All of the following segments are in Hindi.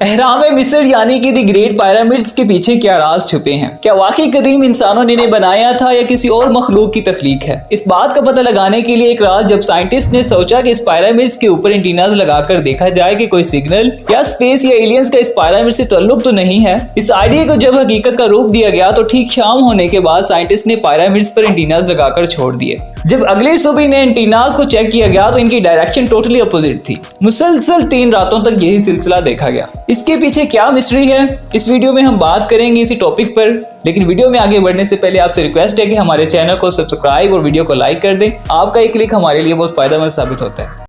अहराम मिस्र यानी कि द ग्रेट पिरामिड्स के पीछे क्या राज छुपे हैं? क्या वाकई कदीम इंसानों ने इन्हें बनाया था या किसी और मखलूक की तख्लीक है? इस बात का पता लगाने के लिए एक रात जब साइंटिस्ट ने सोचा कि इस पिरामिड्स के ऊपर एंटीनास लगाकर देखा जाए कि कोई सिग्नल या स्पेस या एलियंस का इस पिरामिड से ताल्लुक तो नहीं है। इस आइडिया को जब हकीकत का रूप दिया गया तो ठीक शाम होने के बाद साइंटिस्ट ने पिरामिड्स पर एंटीनास लगाकर छोड़ दिए। जब अगली सुबह इन्हें एंटीनास को चेक किया गया तो इनकी डायरेक्शन टोटली अपोजिट थी। मुसलसल 3 रातों तक यही सिलसिला देखा गया। इसके पीछे क्या मिस्ट्री है, इस वीडियो में हम बात करेंगे इसी टॉपिक पर। लेकिन वीडियो में आगे बढ़ने से पहले आपसे रिक्वेस्ट है कि हमारे चैनल को सब्सक्राइब और वीडियो को लाइक कर दें। आपका एक क्लिक हमारे लिए बहुत फायदेमंद साबित होता है।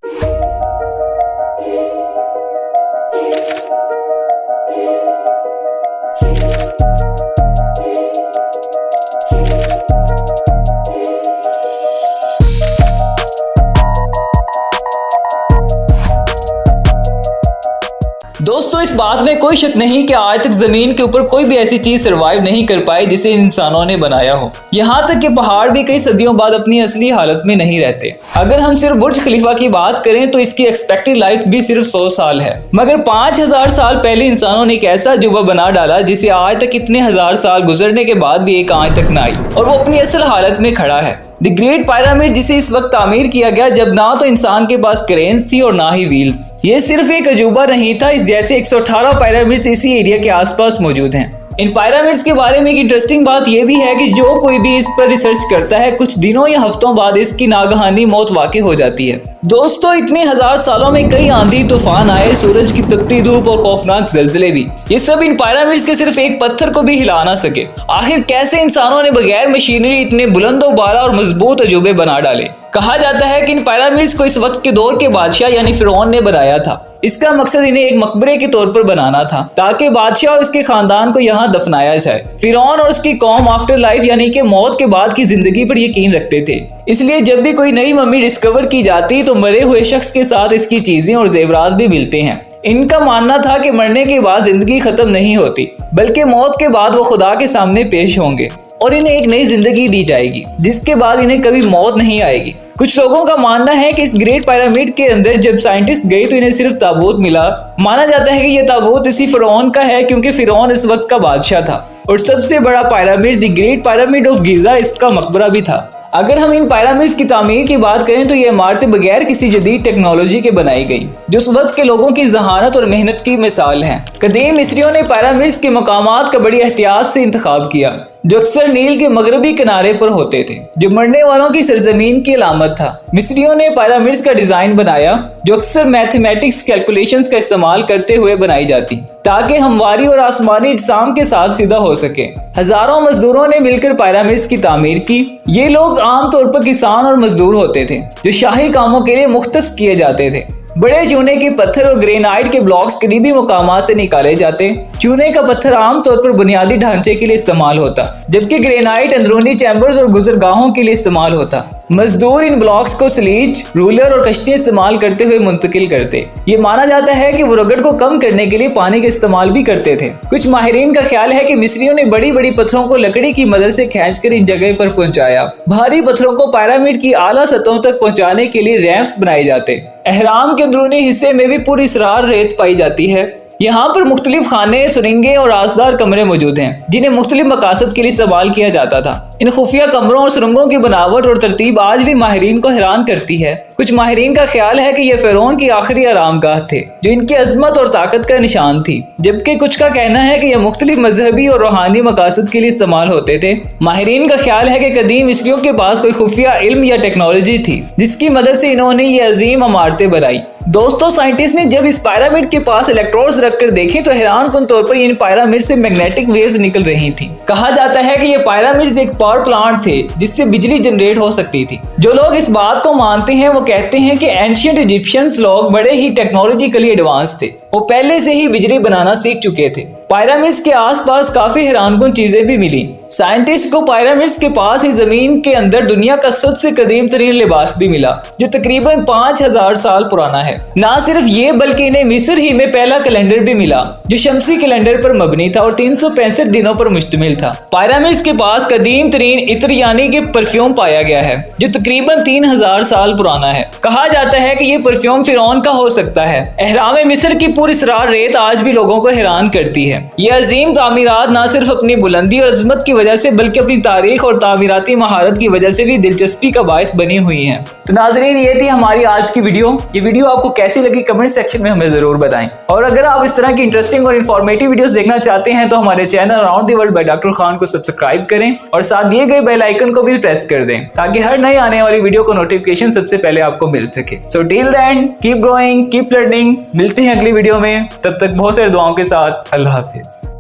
दोस्तों, इस बात में कोई शक नहीं कि आज तक जमीन के ऊपर कोई भी ऐसी चीज सरवाइव नहीं कर पाई जिसे इंसानों ने बनाया हो। यहाँ तक कि पहाड़ भी कई सदियों बाद अपनी असली हालत में नहीं रहते। अगर हम सिर्फ बुर्ज खलीफा की बात करें तो इसकी एक्सपेक्टेड लाइफ भी सिर्फ 100 साल है, मगर 5000 साल पहले इंसानों ने एक ऐसा अजूबा बना डाला जिसे आज तक इतने हजार साल गुजरने के बाद भी एक आंच तक न आई और वो अपनी असल हालत में खड़ा है। द ग्रेट पिरामिड जिसे इस वक्त तामीर किया गया जब ना तो इंसान के पास क्रेन्स थी और ना ही व्हील्स। ये सिर्फ एक अजूबा नहीं था, इस जैसे 118 पिरामिड्स इसी एरिया के आसपास मौजूद हैं। इन पिरामिड्स के बारे में एक इंटरेस्टिंग बात यह भी है कि जो कोई भी इस पर रिसर्च करता है कुछ दिनों या हफ्तों बाद इसकी नागहानी मौत वाक़ई हो जाती है। दोस्तों, इतने हजार सालों में कई आंधी तूफान आए, सूरज की तपती धूप और खौफनाक ज़लज़ले भी। ये सब इन पिरामिड्स के सिर्फ एक पत्थर को भी हिला ना सके। आखिर कैसे इंसानों ने बगैर मशीनरी इतने बुलंदो बाला और मजबूत अजूबे बना डाले? कहा जाता है कि इन पिरामिड्स को इस वक्त के दौर के बादशाह यानी फिरौन ने बनाया था। इसका मकसद इन्हें एक मकबरे के तौर पर बनाना था ताकि बादशाह और उसके खानदान को यहाँ दफनाया जाए। फिरौन और उसकी कौम आफ्टर लाइफ यानी कि मौत के बाद की जिंदगी पर यकीन रखते थे, इसलिए जब भी कोई नई मम्मी डिस्कवर की जाती तो मरे हुए शख्स के साथ इसकी चीजें और जेवरात भी मिलते हैं। इनका मानना था कि मरने के बाद जिंदगी खत्म नहीं होती, बल्कि मौत के बाद वो खुदा के सामने पेश होंगे और इन्हें एक नई जिंदगी दी जाएगी जिसके बाद इन्हें कभी मौत नहीं आएगी। कुछ लोगों का मानना है कि इस ग्रेट पिरामिड के अंदर जब साइंटिस्ट गए तो इन्हें सिर्फ ताबूत मिला। माना जाता है कि यह ताबूत इसी फिरौन का है क्योंकि फिरौन इस वक्त का बादशाह था और सबसे बड़ा pyramid the great pyramid of Giza इसका मकबरा भी था। अगर हम इन पिरामिड्स की तामीर की बात करें तो ये इमारतें बगैर किसी जदीद टेक्नोलॉजी के बनाई गई जो उस वक्त के लोगों की जहानत और मेहनत की मिसाल है। कदीम मिस्रियों ने पिरामिड्स के मकामात का बड़ी एहतियात से इंतखाब किया जो अक्सर नील के मगरबी किनारे पर होते थे, जो मरने वालों की सरजमीन की अलामत था। मिस्रियों ने पिरामिड्स का डिजाइन बनाया जो अक्सर मैथमेटिक्स कैलकुलेशंस का इस्तेमाल करते हुए बनाई जाती ताकि हमवारी और आसमानी इज्साम के साथ सीधा हो सके। हजारों मजदूरों ने मिलकर पिरामिड्स की तामीर की। ये लोग आमतौर पर किसान और मजदूर होते थे जो शाही कामों के लिए मुख्तस किए जाते थे। बड़े चूने के पत्थर और ग्रेनाइट के ब्लॉक्स करीबी मुकामात से निकाले जाते। चूने का पत्थर आमतौर पर बुनियादी ढांचे के लिए इस्तेमाल होता, जबकि ग्रेनाइट अंदरूनी चैम्बर्स और गुजरगाहों के लिए इस्तेमाल होता। मजदूर इन ब्लॉक्स को स्लीज, रूलर और कश्तियां इस्तेमाल करते हुए मुंतकिल करते। ये माना जाता है कि वो रगड़ को कम करने के लिए पानी का इस्तेमाल भी करते थे। कुछ माहिरीन का ख्याल है कि मिस्रियों ने बड़ी बड़ी पत्थरों को लकड़ी की मदद से खींचकर इन जगह पर पहुंचाया। भारी पत्थरों को पिरामिड की आला सतहों तक पहुंचाने के लिए रैंप्स बनाए जाते। अहराम के अंदरूनी हिस्से में भी पूरी इसरार रेत पाई जाती है। यहाँ पर मुख्तलिफ खाने, सुरंगें और आसदार कमरे मौजूद हैं जिन्हें मुख्तलिफ मकासद के लिए इस्तेमाल किया जाता था। इन खुफिया कमरों और सुरंगों की बनावट और तरतीब आज भी माहिरीन को हैरान करती है। कुछ माहिरीन का ख्याल है कि यह फिरौन की आखिरी आरामगाह थे जो इनकी अजमत और ताकत का निशान थी, जबकि कुछ का कहना है कि यह मुख्तलिफ मजहबी और रूहानी मकासद के लिए इस्तेमाल होते थे। माहिरीन का ख्याल है कि कदीम मिस्रियों के पास कोई खुफिया इल्म या टेक्नोलॉजी थी जिसकी मदद से इन्होंने ये अजीम इमारतें बनाई। दोस्तों, साइंटिस्ट ने जब इस पिरामिड के पास इलेक्ट्रोड्स रखकर देखे तो हैरानकुन तौर पर इन पिरामिड से मैग्नेटिक वेव्स निकल रही थी। कहा जाता है कि ये पिरामिड्स एक पावर प्लांट थे जिससे बिजली जनरेट हो सकती थी। जो लोग इस बात को मानते हैं वो कहते हैं कि एंशिएंट इजिप्शियंस लोग बड़े ही टेक्नोलॉजिकली एडवांस थे, वो पहले से ही बिजली बनाना सीख चुके थे। पिरामिड्स के आसपास काफी हैरानकुन चीजें भी मिली। साइंटिस्ट को पिरामिड्स के पास ही जमीन के अंदर दुनिया का सबसे कदीम तरीन लिबास भी मिला जो तकरीबन 5000 साल पुराना है। ना सिर्फ ये बल्कि इन्हें मिस्र ही में पहला कैलेंडर भी मिला जो शमसी कैलेंडर पर मबनी था और 365 दिनों पर मुश्तमिल था। पिरामिड्स के पास कदीम तरीन इत्र यानी कि परफ्यूम पाया गया है जो तकरीबन 3000 साल पुराना है। कहा जाता है कि ये परफ्यूम फिरौन का हो सकता है। अहराम मिस्र की पुरस्रार रेत आज भी लोगों को हैरान करती है। ये अजीम तामीरात न सिर्फ अपनी बुलंदी और अजमत की वजह से बल्कि अपनी तारीख और तामीराती महारत की वजह से भी दिलचस्पी का बायस बनी हुई है। तो नाजरीन, ये थी हमारी आज की वीडियो। ये वीडियो आपको कैसी लगी कमेंट सेक्शन में हमें जरूर बताएं। और अगर आप इस तरह की इंटरेस्टिंग और इन्फॉर्मेटिव वीडियोस देखना चाहते हैं तो हमारे channel around the world by doctor Khan को सब्सक्राइब करें और साथ दिए गए बेल आइकन को भी प्रेस कर दें ताकि हर नई आने वाली वीडियो को नोटिफिकेशन सबसे पहले आपको मिल सके। So till then keep growing, keep learning. मिलते हैं अगली वीडियो में, तब तक बहुत सारी दुआओं के साथ। अल्लाह हाफिज।